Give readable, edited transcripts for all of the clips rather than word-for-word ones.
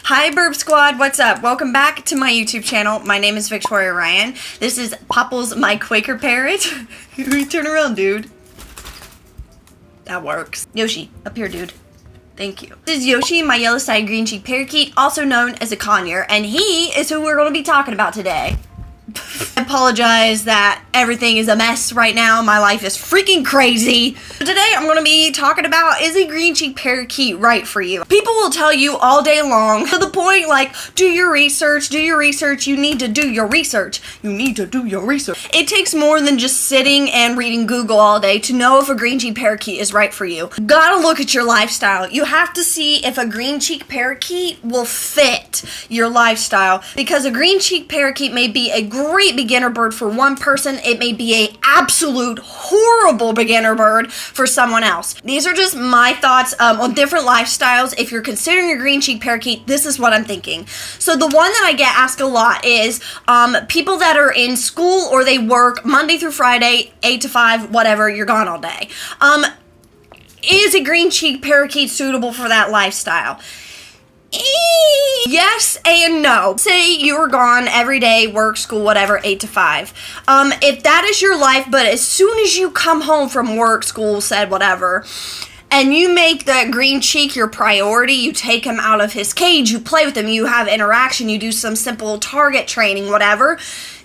Hi Birbsquad, what's up? Welcome back to my YouTube channel. My name is Victoria Ryan. This is Popples, my Quaker parrot. Turn around, dude. That works. Yoshi, up here, dude. Thank you. This is Yoshi, my yellow-sided green-cheeked parakeet, also known as a conure, and he is who we're going to be talking about today. I apologize that everything is a mess right now. My life is freaking crazy. Today I'm going to be talking about, is a green-cheeked parakeet right for you? People will tell you all day long, to the point like, do your research, you need to do your research. It takes more than just sitting and reading Google all day to know if a green-cheeked parakeet is right for you. You gotta look at your lifestyle. You have to see if a green-cheeked parakeet will fit your lifestyle, because a green-cheeked parakeet may be a great beginner bird for one person, it may be a absolute horrible beginner bird for someone else. These are just my thoughts on different lifestyles. If you're considering a green-cheeked parakeet, this is what I'm thinking. So the one that I get asked a lot is people that are in school or they work Monday through Friday, 8 to 5, whatever, you're gone all day. Is a green-cheeked parakeet suitable for that lifestyle? Yes and no. Say you were gone every day, work, school, whatever, 8 to 5. If that is your life, but as soon as you come home from work, school, said whatever, and you make that green cheek your priority, you take him out of his cage, you play with him, you have interaction, you do some simple target training, whatever,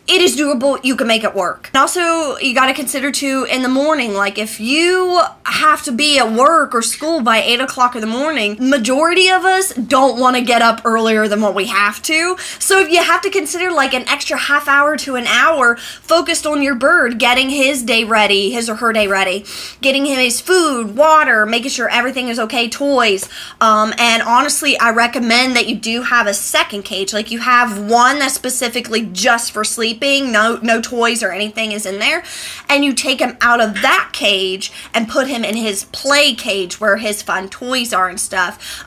it is doable, you can make it work. And also, you gotta consider too, in the morning, like if you have to be at work or school by 8 o'clock in the morning, majority of us don't wanna get up earlier than what we have to. So if you have to consider like an extra half hour to an hour focused on your bird, getting his day ready, his or her day ready, getting him his food, water, making sure everything is okay, toys. And honestly, I recommend that you do have a second cage. Like you have one that's specifically just for sleeping, no toys or anything is in there, and you take him out of that cage and put him in his play cage where his fun toys are and stuff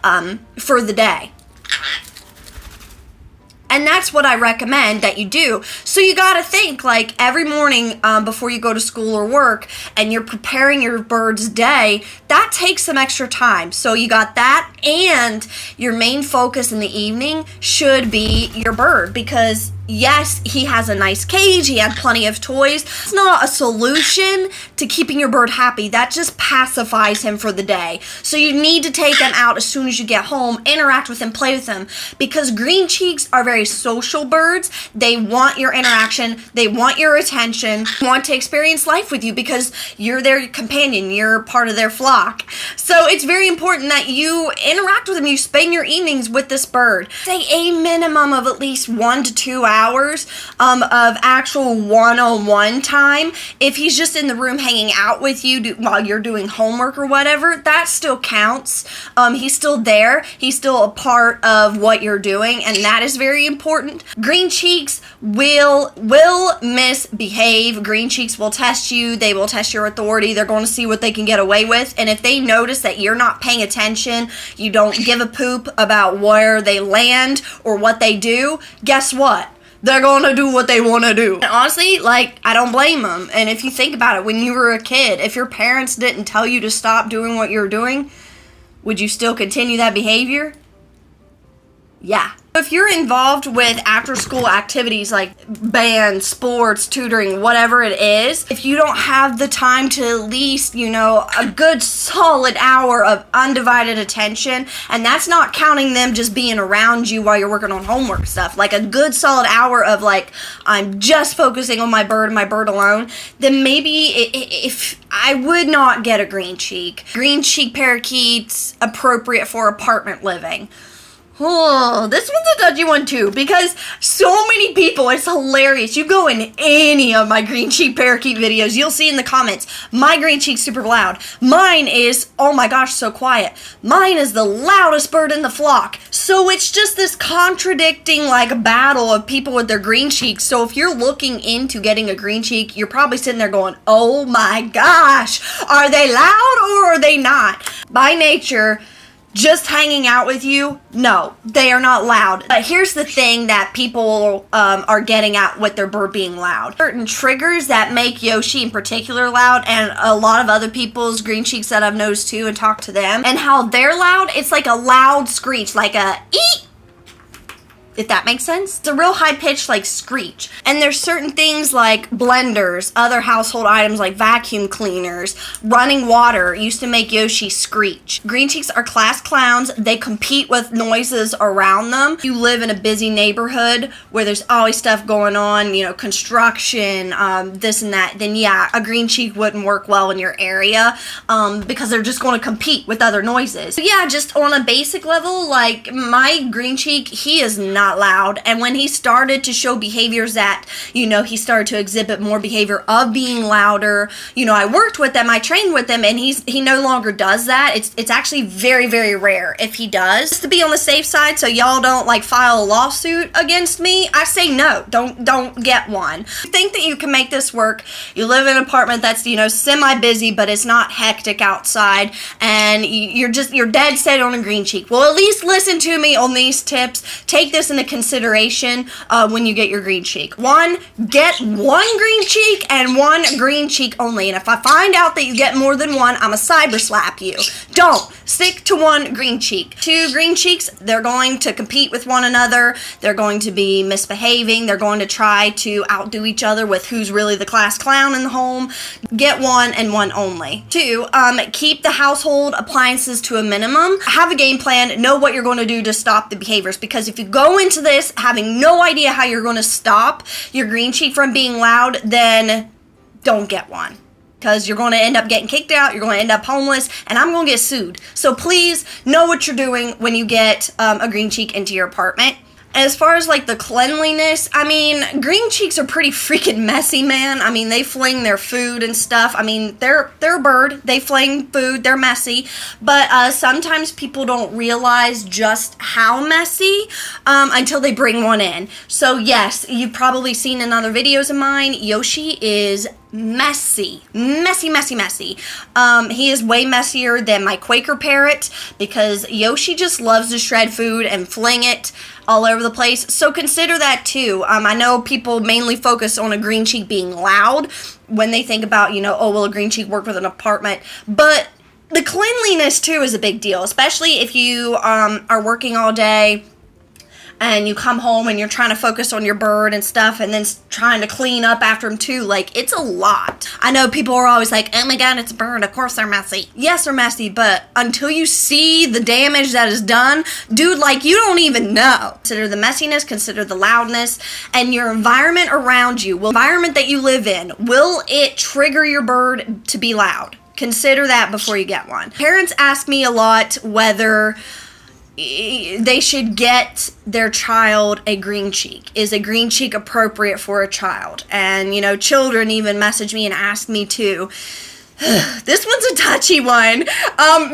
for the day. And that's what I recommend that you do. So you gotta think, like every morning before you go to school or work and you're preparing your bird's day, that takes some extra time. So you got that, and your main focus in the evening should be your bird, because yes, he has a nice cage, he had plenty of toys. It's not a solution to keeping your bird happy. That just pacifies him for the day. So you need to take him out as soon as you get home, interact with him, play with him, because green cheeks are very social birds. They want your interaction, they want your attention, want to experience life with you because you're their companion, you're part of their flock. So it's very important that you interact with him, you spend your evenings with this bird. Say a minimum of at least 1 to 2 hours of actual one-on-one time. If he's just in the room hanging out with you while you're doing homework or whatever, that still counts. He's still there. He's still a part of what you're doing, and that is very important. Green cheeks will misbehave. Green cheeks will test you. They will test your authority. They're going to see what they can get away with, and if they notice that you're not paying attention, you don't give a poop about where they land or what they do, guess what? They're gonna do what they wanna do. And honestly, like, I don't blame them. And if you think about it, when you were a kid, if your parents didn't tell you to stop doing what you're doing, would you still continue that behavior? Yeah. If you're involved with after-school activities like band, sports, tutoring, whatever it is, if you don't have the time to at least, a good solid hour of undivided attention, and that's not counting them just being around you while you're working on homework stuff, like a good solid hour of like, I'm just focusing on my bird and my bird alone, then maybe if I would not get a green cheek. Green cheek parakeets appropriate for apartment living. Oh, this one's a touchy one too, because so many people, it's hilarious. You go in any of my green cheek parakeet videos, you'll see in the comments, my green cheek's super loud. Mine is, oh my gosh, so quiet. Mine is the loudest bird in the flock. So it's just this contradicting like battle of people with their green cheeks. So if you're looking into getting a green cheek, you're probably sitting there going, oh my gosh, are they loud or are they not? By nature, just hanging out with you, no, they are not loud. But here's the thing that people are getting at with their bird being loud. Certain triggers that make Yoshi in particular loud, and a lot of other people's green cheeks that I've noticed too and talked to them, and how they're loud, it's like a loud screech, like a eek, if that makes sense. It's a real high-pitched, like, screech. And there's certain things like blenders, other household items like vacuum cleaners, running water used to make Yoshi screech. Green cheeks are class clowns. They compete with noises around them. You live in a busy neighborhood where there's always stuff going on, you know, construction, this and that, then yeah, a green cheek wouldn't work well in your area because they're just going to compete with other noises. So yeah, just on a basic level, like, my green cheek, he is not loud, and when he started to show behaviors that, you know, he started to exhibit more behavior of being louder, you know, I worked with him, I trained with him, and he no longer does that. It's actually very, very rare if he does. Just to be on the safe side, so y'all don't like file a lawsuit against me, I say no, don't get one. You think that you can make this work, you live in an apartment that's, you know, semi-busy, but it's not hectic outside, and you're dead set on a green cheek. Well, at least listen to me on these tips. Take this into consideration when you get your green cheek. One, get one green cheek and one green cheek only. And if I find out that you get more than one, I'm a cyber slap you. Don't. Stick to one green cheek. Two green cheeks, they're going to compete with one another. They're going to be misbehaving. They're going to try to outdo each other with who's really the class clown in the home. Get one and one only. Two, keep the household appliances to a minimum. Have a game plan. Know what you're going to do to stop the behaviors, because if you go into this having no idea how you're going to stop your green cheek from being loud, then don't get one, because you're going to end up getting kicked out, you're going to end up homeless, and I'm going to get sued. So please know what you're doing when you get a green cheek into your apartment. As far as like the cleanliness, I mean, green cheeks are pretty freaking messy, man. I mean, they fling their food and stuff. I mean, they're a bird. They fling food. They're messy. But sometimes people don't realize just how messy until they bring one in. So yes, you've probably seen in other videos of mine, Yoshi is messy. He is way messier than my Quaker parrot, because Yoshi just loves to shred food and fling it all over the place. So consider that too. I know people mainly focus on a green cheek being loud when they think about, you know, oh, will a green cheek work with an apartment? But the cleanliness too is a big deal, especially if you are working all day and you come home and you're trying to focus on your bird and stuff, and then trying to clean up after him too. Like, it's a lot. I know people are always like, oh my god, it's a bird, of course they're messy. Yes, they're messy, but until you see the damage that is done, dude, like, you don't even know. Consider the messiness, consider the loudness, and your environment around you. Will the environment that you live in, will it trigger your bird to be loud? Consider that before you get one. Parents ask me a lot whether they should get their child a green cheek. Is a green cheek appropriate for a child? And, you know, children even message me and ask me too. This one's a touchy one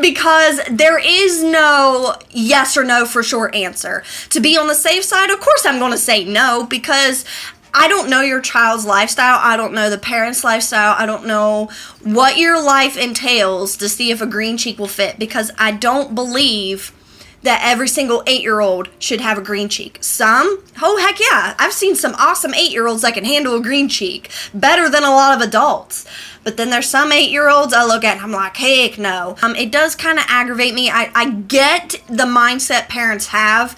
because there is no yes or no for sure answer. To be on the safe side, of course I'm going to say no, because I don't know your child's lifestyle. I don't know the parent's lifestyle. I don't know what your life entails to see if a green cheek will fit, because I don't believe that every single 8-year-old should have a green cheek. Some, oh heck yeah, I've seen some awesome 8-year-olds that can handle a green cheek better than a lot of adults. But then there's some 8-year-olds I look at and I'm like, heck no. It does kind of aggravate me. I get the mindset parents have,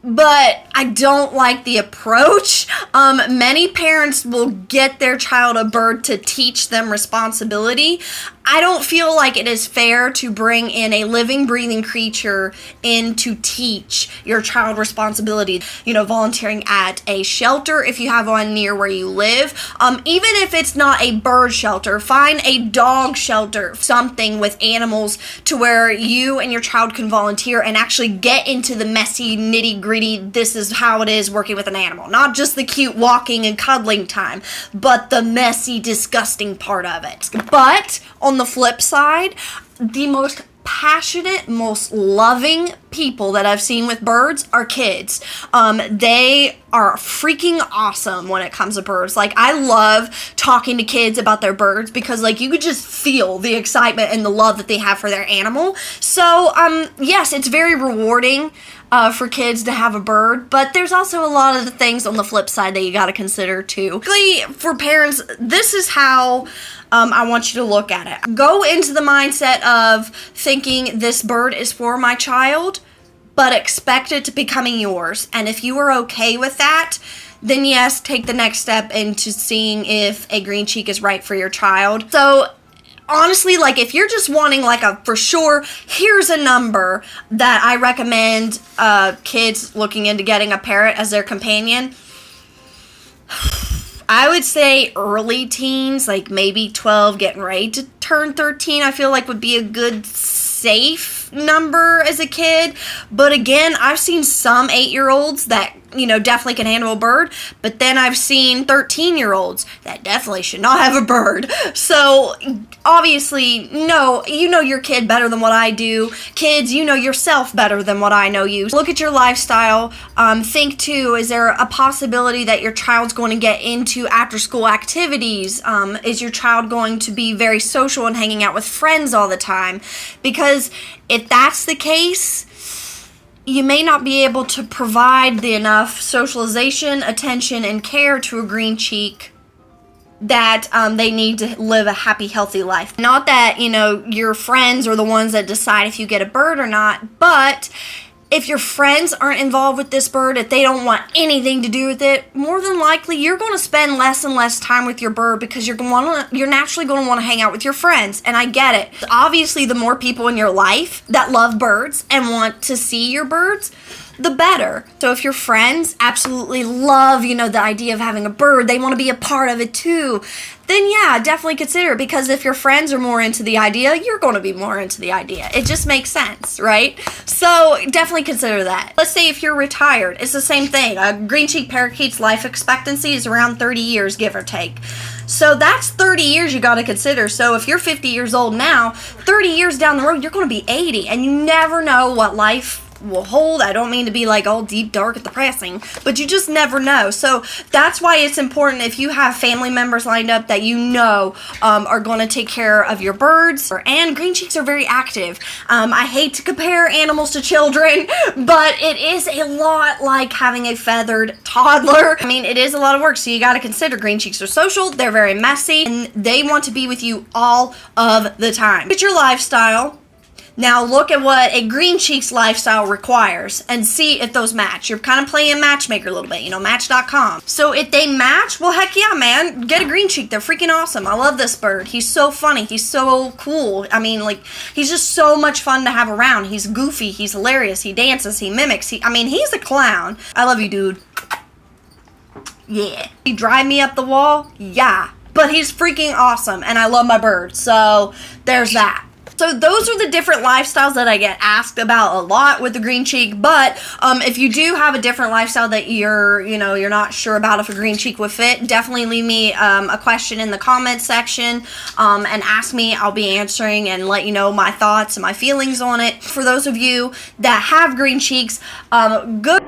but I don't like the approach. Many parents will get their child a bird to teach them responsibility. I don't feel like it is fair to bring in a living, breathing creature in to teach your child responsibility. You know, volunteering at a shelter if you have one near where you live. Even if it's not a bird shelter, find a dog shelter, something with animals to where you and your child can volunteer and actually get into the messy, nitty-gritty, this is how it is working with an animal. Not just the cute walking and cuddling time, but the messy, disgusting part of it. But on the flip side, the most passionate, most loving people that I've seen with birds are kids. They are freaking awesome when it comes to birds. Like, I love talking to kids about their birds because, like, you could just feel the excitement and the love that they have for their animal. So, yes, it's very rewarding for kids to have a bird, but there's also a lot of the things on the flip side that you got to consider too. For parents, this is how I want you to look at it. Go into the mindset of thinking this bird is for my child, but expect it to becoming yours. And if you are okay with that, then yes, take the next step into seeing if a green cheek is right for your child. So honestly, like, if you're just wanting like a for sure, here's a number that I recommend kids looking into getting a parrot as their companion, I would say early teens, like maybe 12, getting ready to turn 13, I feel like would be a good safe number as a kid. But again, I've seen some 8-year-olds that, you know, definitely can handle a bird, but then I've seen 13-year-olds that definitely should not have a bird. So obviously, no, you know your kid better than what I do. Kids, you know yourself better than what I know you. Look at your lifestyle. Think too, is there a possibility that your child's going to get into after school activities? Is your child going to be very social and hanging out with friends all the time? Because if that's the case, you may not be able to provide the enough socialization, attention, and care to a green cheek that they need to live a happy, healthy life. Not that, you know, your friends are the ones that decide if you get a bird or not, but if your friends aren't involved with this bird, if they don't want anything to do with it, more than likely you're going to spend less and less time with your bird because you're naturally going to want to hang out with your friends. And I get it. Obviously, the more people in your life that love birds and want to see your birds, the better. So if your friends absolutely love, you know, the idea of having a bird, they want to be a part of it too, then yeah, definitely consider it, because if your friends are more into the idea, you're going to be more into the idea. It just makes sense, right? So definitely consider that. Let's say if you're retired, it's the same thing. A green cheek parakeet's life expectancy is around 30 years, give or take. So that's 30 years you got to consider. So if you're 50 years old now, 30 years down the road, you're going to be 80, and you never know what life will hold. I don't mean to be like all deep, dark, and depressing, but you just never know. So that's why it's important, if you have family members lined up that you know are going to take care of your birds. And green cheeks are very active. I hate to compare animals to children, but it is a lot like having a feathered toddler. I mean, it is a lot of work, so you got to consider green cheeks are social, they're very messy, and they want to be with you all of the time. Look at your lifestyle. Now look at what a green cheek's lifestyle requires and see if those match. You're kind of playing matchmaker a little bit, you know, match.com. So if they match, well, heck yeah, man, get a green cheek. They're freaking awesome. I love this bird. He's so funny. He's so cool. I mean, like, he's just so much fun to have around. He's goofy. He's hilarious. He dances. He mimics. I mean, he's a clown. I love you, dude. Yeah. He drive me up the wall? Yeah. But he's freaking awesome, and I love my bird. So there's that. So those are the different lifestyles that I get asked about a lot with the green cheek. But if you do have a different lifestyle that you're not sure about if a green cheek would fit, definitely leave me a question in the comments section and ask me. I'll be answering and let you know my thoughts and my feelings on it. For those of you that have green cheeks, good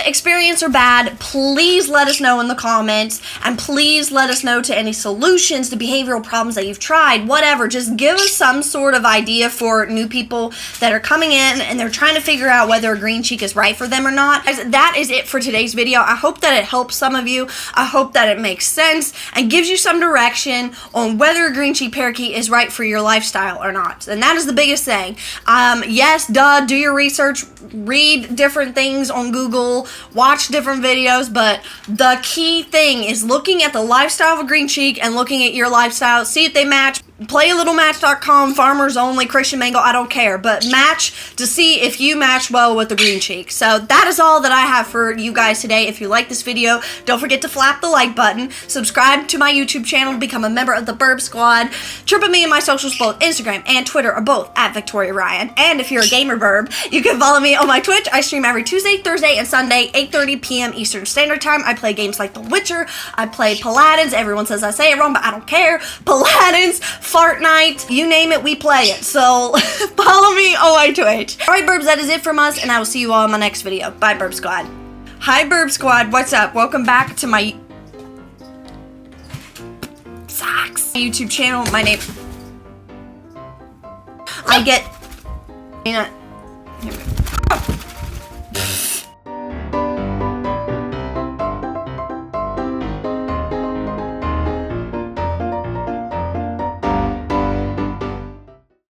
experience or bad, please let us know in the comments, and please let us know to any solutions to behavioral problems that you've tried, whatever. Just give us some sort of idea for new people that are coming in and they're trying to figure out whether a green cheek is right for them or not. That is it for today's video. I hope that it helps some of you. I hope that it makes sense and gives you some direction on whether a green cheek parakeet is right for your lifestyle or not. And that is the biggest thing. Yes, duh, do your research, read different things on Google, watch different videos, but the key thing is looking at the lifestyle of a green cheek and looking at your lifestyle, see if they match. Play a little match.com, farmers only, Christian Mango, I don't care, but match to see if you match well with the green cheek. So that is all that I have for you guys today. If you like this video, don't forget to flap the like button, subscribe to my YouTube channel to become a member of the Birbsquad. Triple me and my socials, both Instagram and Twitter, are both at Victoria Ryan. And if you're a gamer burb, you can follow me on my Twitch. I stream every Tuesday, Thursday, and Sunday, 8:30 p.m. Eastern Standard Time. I play games like The Witcher. I play Paladins. Everyone says I say it wrong, but I don't care. Paladins, Fart Night, you name it, we play it. So follow me on my Twitch. Alright, Burbs, that is it from us, and I will see you all in my next video. Bye, Birbsquad. Hi, Birbsquad. What's up? Welcome back to my socks YouTube channel. My name. I get. You know.